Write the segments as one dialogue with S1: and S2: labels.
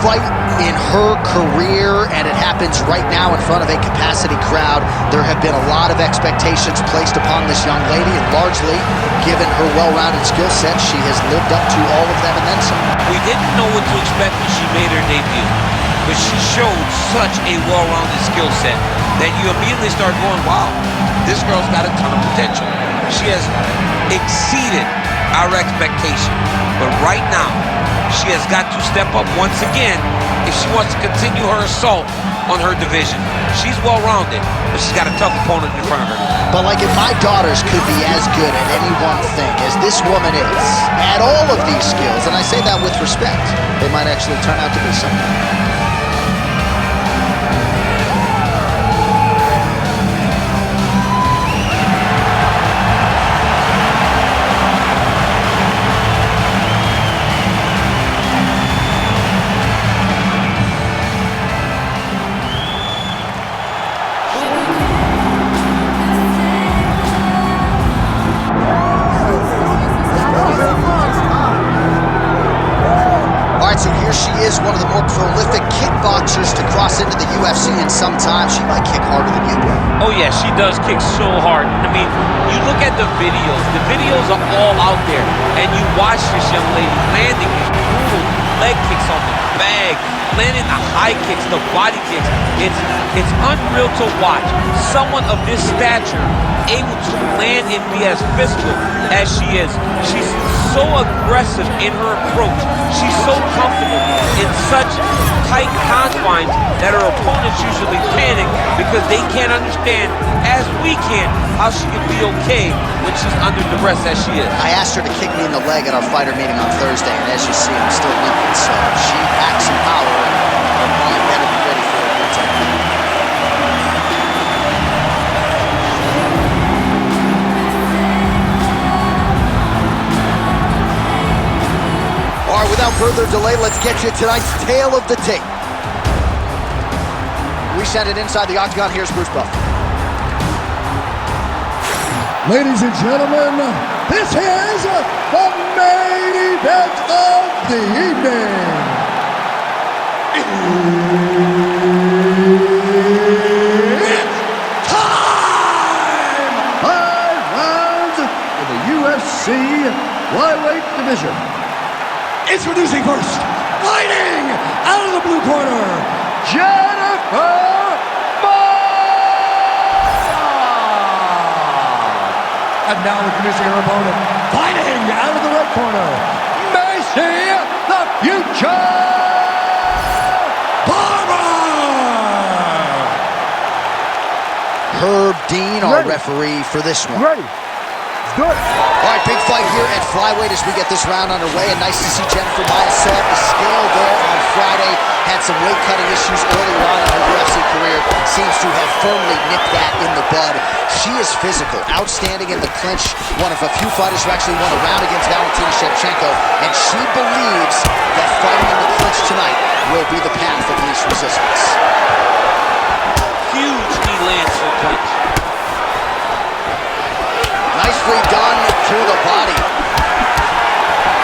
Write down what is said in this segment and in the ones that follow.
S1: fight in her career, and it happens right now in front of a capacity crowd. There have been a lot of expectations placed upon this young lady, and largely, given her well-rounded skill set, she has lived up to all of them and then some.
S2: We didn't know what to expect when she made her debut, but she showed such a well-rounded skill set that you immediately start going, wow, this girl's got a ton of potential. She has exceeded our expectation, but right now, she has got to step up once again if she wants to continue her assault on her division. She's well-rounded, but she's got a tough opponent in front of her.
S1: But like if my daughters could be as good at any one thing as this woman is, at all of these skills, and I say that with respect, they might actually turn out to be something. So here she is, one of the more prolific kickboxers to cross into the UFC in some time. She might kick harder than you do.
S2: Oh yeah, she does kick so hard. I mean, you look at the videos are all out there, and you watch this young lady landing these brutal leg kicks on the bag, landing the high kicks, the body kicks. It's unreal to watch someone of this stature able to land and be as physical as she is. She's so aggressive in her approach. She's so comfortable in such tight confines that her opponents usually panic because they can't understand, as we can, how she can be okay when she's under duress as she is.
S1: I asked her to kick me in the leg at our fighter meeting on Thursday, and as you see, I'm still limping, so she packs some power, and Maia better be ready for it here tonight. All right, without further delay, let's get you tonight's tale of the tape. We send it inside the octagon. Here's Bruce Buffer.
S3: Ladies and gentlemen, this is the main event of the evening. It's time! 5 rounds in the UFC flyweight division. Introducing first, fighting out of the blue corner, Jennifer Maia. And now introducing her opponent, fighting out of the red corner, Maycee, the future Barber.
S1: Herb Dean, our referee for this one.
S3: Ready. Let's do it.
S1: All right, big fight here at flyweight as we get this round underway, and nice to see Jennifer Maia set up the scale there on Friday. Had some weight-cutting issues earlier on in her UFC career. Seems to have firmly nipped that in the bud. She is physical, outstanding in the clinch. One of a few fighters who actually won a round against Valentina Shevchenko, and she believes that fighting in the clinch tonight will be the path of least resistance.
S2: Huge knee lands for clinch.
S1: Nicely done to the body.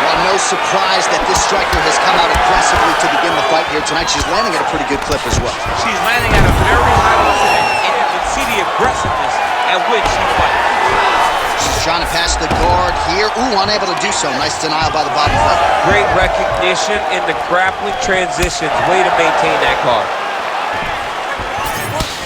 S1: Well, no surprise that this striker has come out aggressively to begin the fight here tonight. She's landing at a pretty good clip as well.
S2: She's landing at a very high level, and you can see the aggressiveness at which she fights.
S1: She's trying to pass the guard here. Ooh, unable to do so. Nice denial by the bottom fighter.
S2: Great recognition in the grappling transitions. Way to maintain that guard.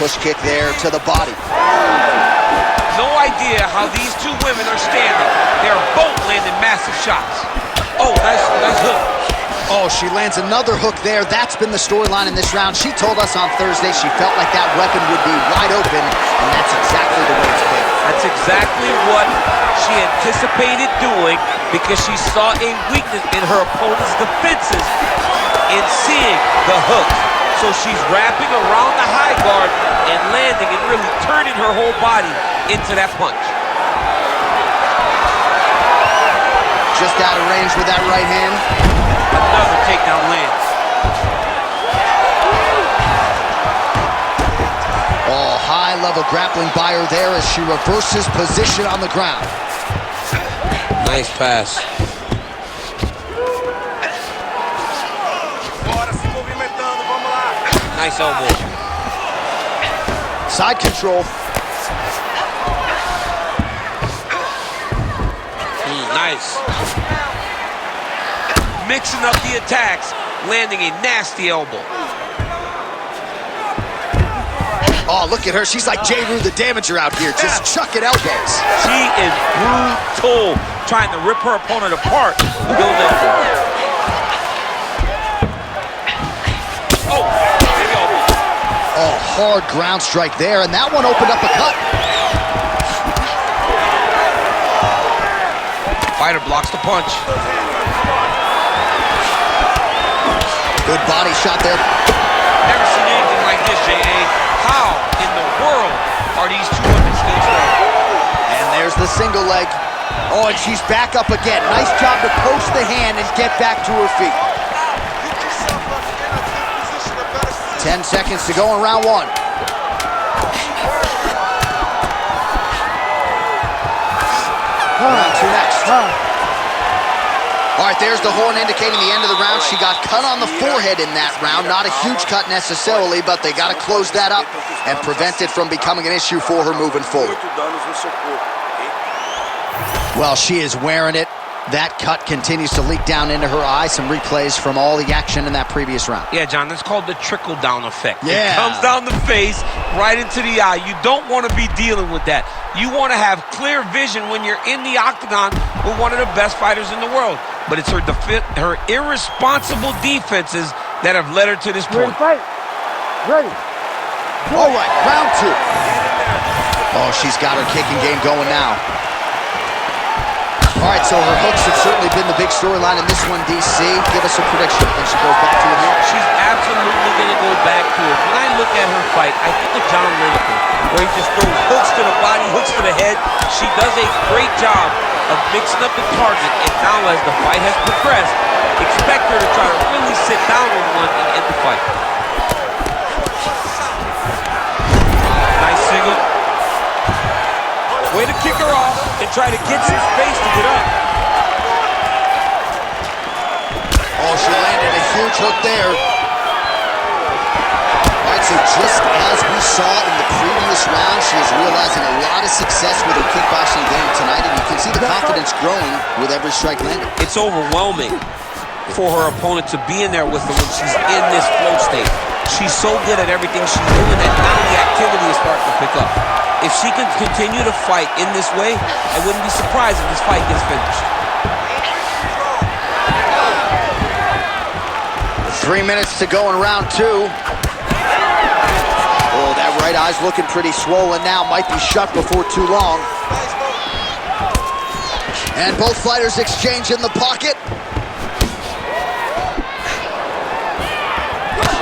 S1: Push kick there to the body.
S2: No idea how these two women are standing. They're both landing massive shots. Oh, nice hook.
S1: Oh, she lands another hook there. That's been the storyline in this round. She told us on Thursday she felt like that weapon would be wide open, and that's exactly the way it's played.
S2: That's exactly what she anticipated doing because she saw a weakness in her opponent's defenses in seeing the hook. So she's wrapping around the high guard and landing and really turning her whole body into that punch.
S1: Just out of range with that right hand.
S2: Another takedown lands.
S1: Oh, high-level grappling by her there as she reverses position on the ground.
S2: Nice pass. Nice elbow.
S1: Side control.
S2: Nice. Mixing up the attacks, landing a nasty elbow.
S1: Oh, look at her. She's like J. Rue the Damager out here, just chucking elbows.
S2: She is brutal, trying to rip her opponent apart with those elbows. Oh, big elbow.
S1: Oh, hard ground strike there, and that one opened up a cut.
S2: Fighter blocks the punch.
S1: Good body shot there.
S2: Never seen anything like this, J.A. How in the world are these two women still strong?
S1: And there's the single leg. Oh, and she's back up again. Nice job to post the hand and get back to her feet. 10 seconds to go in round one. Round two next. All right, there's the horn indicating the end of the round. She got cut on the forehead in that round. Not a huge cut necessarily, but they got to close that up and prevent it from becoming an issue for her moving forward. Well, she is wearing it. That cut continues to leak down into her eye. Some replays from all the action in that previous round.
S2: Yeah, John, that's called the trickle-down effect.
S1: Yeah.
S2: It comes down the face, right into the eye. You don't want to be dealing with that. You want to have clear vision when you're in the octagon with one of the best fighters in the world. But it's her irresponsible defenses that have led her to this point.
S3: Ready, fight. Ready.
S1: All right, round two. Oh, she's got her kicking game going now. All right, so her hooks have certainly been the big storyline in this one, DC. Give us a prediction. And she goes back to it here.
S2: She's absolutely going to go back to it. When I look at her fight, I think of John Lineker, where he just throws hooks to the body, hooks to the head. She does a great job of mixing up the target, and now as the fight has progressed, expect her to try to really sit down on one and end the fight. Nice single. Way to kick her off and try to get some space to get up.
S1: Oh, she landed a huge hook there. All right, so just as we saw in the previous round, she is realizing a lot of success with her kickboxing game tonight, and you can see the confidence growing with every strike landed.
S2: It's overwhelming for her opponent to be in there with her when she's in this flow state. She's so good at everything she's doing that now the activity is starting to pick up. If she can continue to fight in this way, I wouldn't be surprised if this fight gets finished.
S1: 3 minutes to go in round two. Oh, that right eye's looking pretty swollen now. Might be shut before too long. And both fighters exchange in the pocket.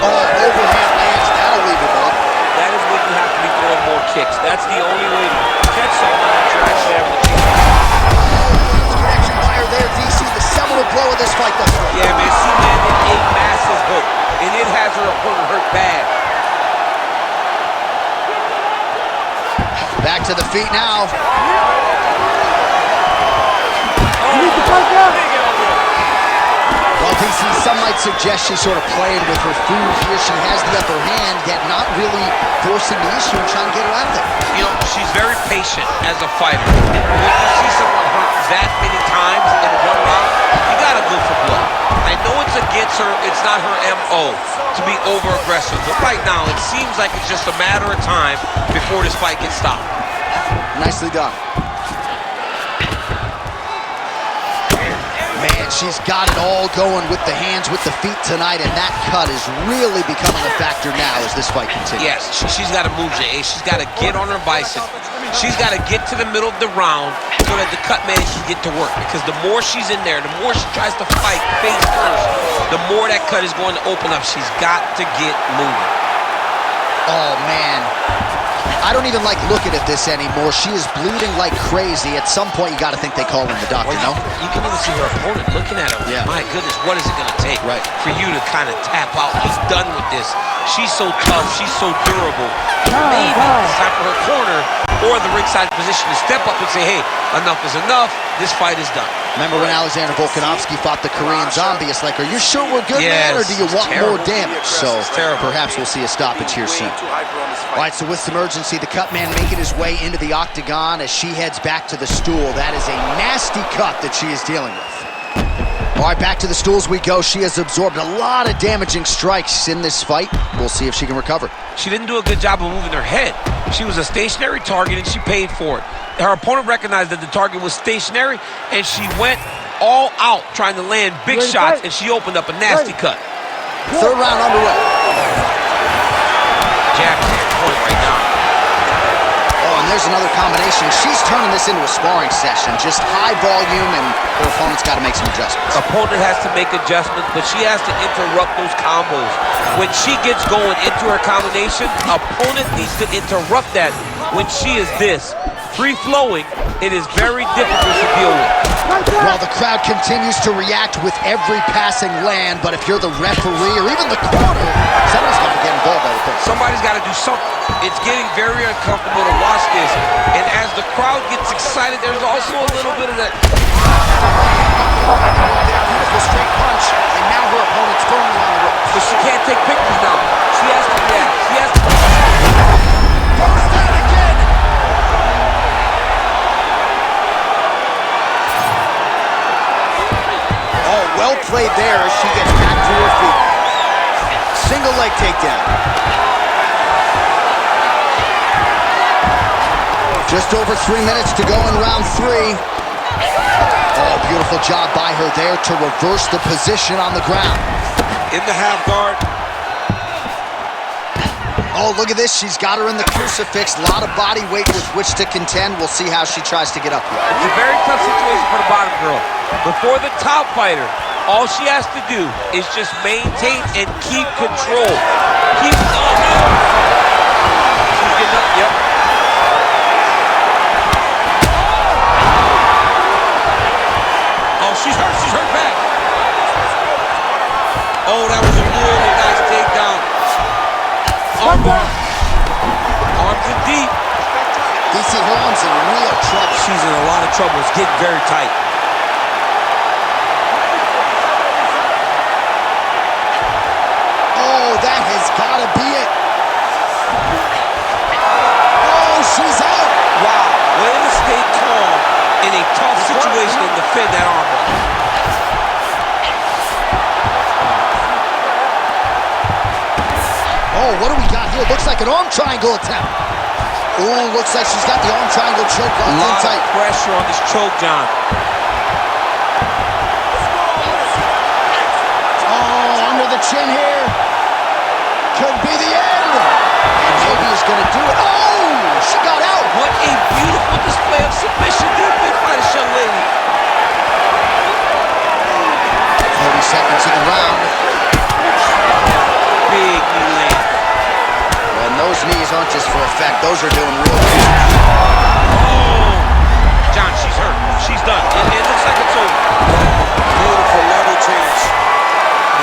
S1: Oh, overhand lands. That'll leave him up.
S2: That is when you have to be throwing more kicks. That's the only way to catch someone that you're actually able to kick.
S1: Connection by her there, DC. The seminal blow of this fight thus far.
S2: Yeah, man, she landed a massive hook, and it has her opponent hurt bad.
S1: Back to the feet now.
S2: Oh, big elbow.
S1: Well, DC, some might suggest she's sort of playing with her food here. She has the upper hand, yet not really forcing the issue and trying to get her out of there.
S2: You know, she's very patient as a fighter. When you see someone hurt that many times in one round, you gotta go for blood. I know it's against her, it's not her MO to be over-aggressive, but right now it seems like it's just a matter of time before this fight gets stopped.
S1: Nicely done. Man, she's got it all going with the hands, with the feet tonight, and that cut is really becoming a factor now as this fight continues.
S2: Yes, she's got to move, J.A. She's got to get on her bison. She's got to get to the middle of the round so that the cut man can get to work. Because the more she's in there, the more she tries to fight face first, the more that cut is going to open up. She's got to get moving.
S1: Oh, man. I don't even like looking at this anymore. She is bleeding like crazy. At some point, you got to think they call in the doctor, no?
S2: You can even see her opponent looking at her.
S1: Yeah.
S2: My goodness, what is it going to take
S1: Right.
S2: for you to kind of tap out? He's done with this. She's so tough. She's so durable. Maybe it's time for her corner or the ringside position to step up and say, hey, enough is enough. This fight is done.
S1: Remember when Alexander Volkanovski fought the Korean Zombie? It's like, are you sure we're good, man, or do you want more damage? So perhaps we'll see a stoppage here soon. All right, so with some urgency, the cut man making his way into the octagon as she heads back to the stool. That is a nasty cut that she is dealing with. All right, back to the stools we go. She has absorbed a lot of damaging strikes in this fight. We'll see if she can recover.
S2: She didn't do a good job of moving her head. She was a stationary target, and she paid for it. Her opponent recognized that the target was stationary, and she went all out trying to land big shots, and she opened up a nasty cut.
S1: Third round underway.
S2: Jack's on point right now.
S1: Oh, and there's another combination. She's turning this into a sparring session. Just high volume, and her opponent's got to make some adjustments.
S2: Opponent has to make adjustments, but she has to interrupt those combos. When she gets going into her combination, opponent needs to interrupt that. When she is this free-flowing, it is very difficult to deal with.
S1: Well, the crowd continues to react with every passing land, but if you're the referee or even the corner, somebody's got to get involved, I would think.
S2: Somebody's got to do something. It's getting very uncomfortable to watch this. And as the crowd gets excited, there's also a little bit of that.
S1: Beautiful straight punch, and now her opponent's firmly on the ropes.
S2: But she can't take pictures now. She has to react. She has to.
S1: Goes down again. Oh, well played there as she gets back to her feet. Single leg takedown. Just over 3 minutes to go in round 3. Oh, beautiful job by her there to reverse the position on the ground.
S2: In the half guard.
S1: Oh, look at this. She's got her in the crucifix. A lot of body weight with which to contend. We'll see how she tries to get up here.
S2: It's a very tough situation for the bottom girl. Before the top fighter, all she has to do is just maintain and keep control. Keep going up. She's getting up, yep. Oh, she's hurt back. Oh, that was a really nice takedown. Armbar. Arms in deep.
S1: DC Holmes in real trouble.
S2: She's in a lot of trouble. It's getting very tight.
S1: Oh, that has got to be it. Oh, she's out.
S2: Wow. Way to stay calm in a tough situation and defend that armbar.
S1: Oh, what do we got here? Looks like an arm triangle attempt. Oh, looks like she's got the arm triangle choke on
S2: A lot
S1: tight.
S2: of pressure on this choke, John.
S1: Oh, under the chin here. Could be the end. And maybe he's going to do it. Oh, she got out.
S2: What a beautiful display of submission defense by this young lady.
S1: 30 seconds in the round.
S2: Big knee land.
S1: And those knees aren't just for effect. Those are doing real good.
S2: Oh, John, she's hurt. She's done. It looks like it's over. Beautiful level change.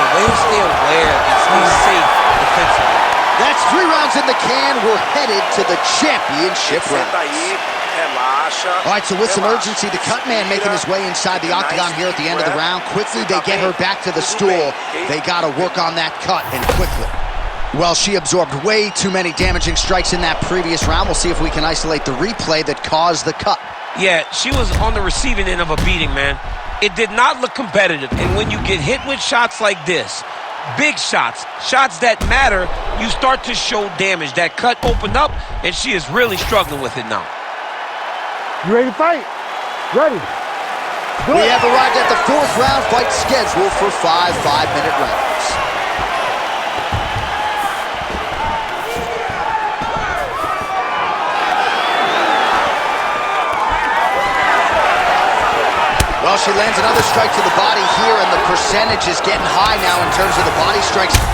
S2: The way to stay aware and stay safe defensively.
S1: That's 3 rounds in the can. We're headed to the championship round. All right, so with some urgency, the cut man making his way inside the octagon here at the end of the round. Quickly, they get her back to the stool. They got to work on that cut, and quickly. Well, she absorbed way too many damaging strikes in that previous round. We'll see if we can isolate the replay that caused the cut.
S2: Yeah, she was on the receiving end of a beating, man. It did not look competitive, and when you get hit with shots like this, big shots, shots that matter, you start to show damage. That cut opened up, and she is really struggling with it now.
S4: You ready to fight? Ready.
S1: We have arrived at the 4th round fight scheduled for 5 5-minute rounds. Well, she lands another strike to the body here, and the percentage is getting high now in terms of the body strikes.
S2: Oh,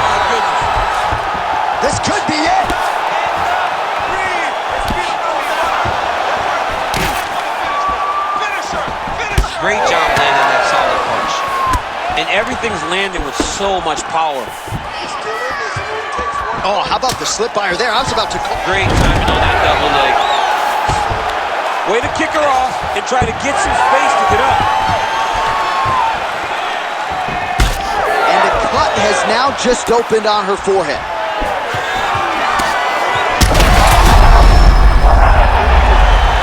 S2: my goodness.
S1: This could be it.
S2: Great job landing that solid punch. And everything's landing with so much power.
S1: Oh, how about the slip by her there? I was about to call.
S2: Great timing on that double leg. Way to kick her off and try to get some space to get up.
S1: And the cut has now just opened on her forehead.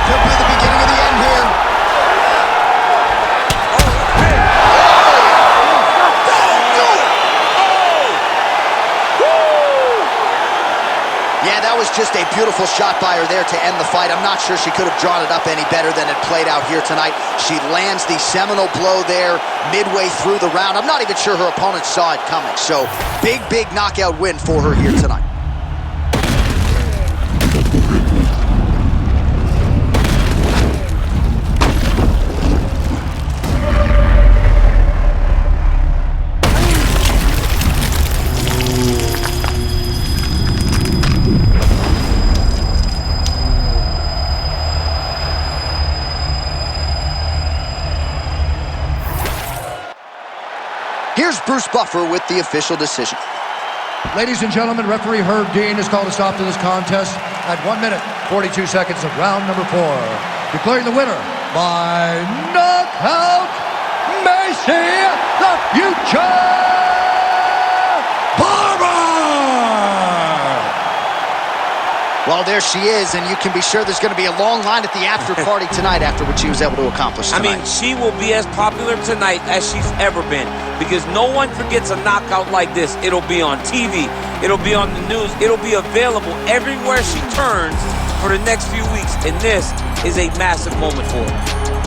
S1: Could be the beginning of the end here. Yeah, that was just a beautiful shot by her there to end the fight. I'm not sure she could have drawn it up any better than it played out here tonight. She lands the seminal blow there midway through the round. I'm not even sure her opponent saw it coming. So, big knockout win for her here tonight. Here's Bruce Buffer with the official decision.
S3: Ladies and gentlemen, referee Herb Dean has called a stop to this contest at 1 minute, 42 seconds of round number 4. Declaring the winner by knockout, Maycee, the future Barber!
S1: Well, there she is, and you can be sure there's going to be a long line at the after party tonight after what she was able to accomplish tonight.
S2: I mean, she will be as popular tonight as she's ever been because no one forgets a knockout like this. It'll be on TV. It'll be on the news. It'll be available everywhere she turns for the next few weeks, and this is a massive moment for her.